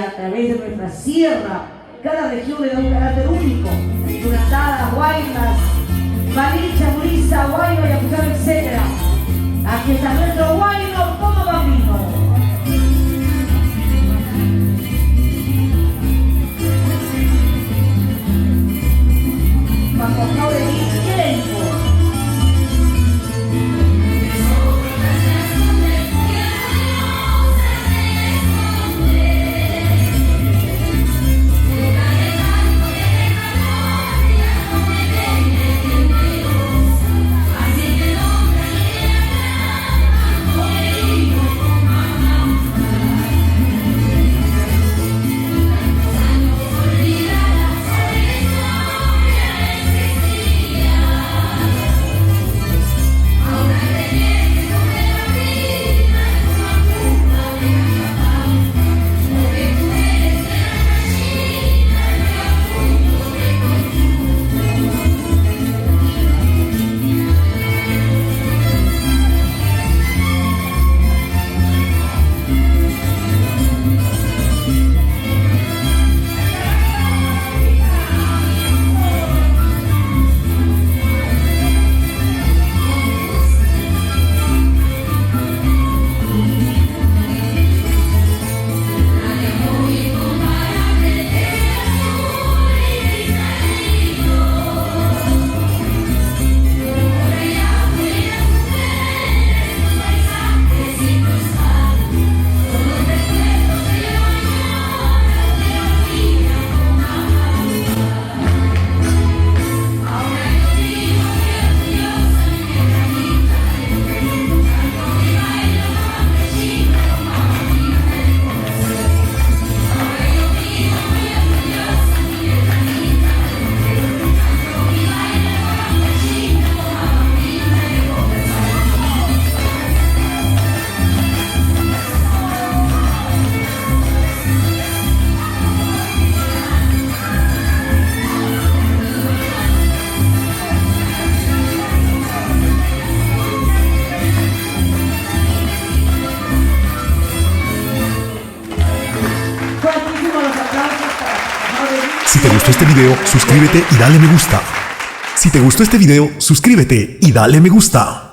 a través de nuestra sierra, cada región le da un carácter único. Duratadas, Guaymas, Malincha, Murisa, Guayno, Yapuchano, etc. Aquí está nuestro Guayno como bambino. Vamos a ver qué tiempo. Si te gustó este video, suscríbete y dale me gusta. Si te gustó este video, suscríbete y dale me gusta.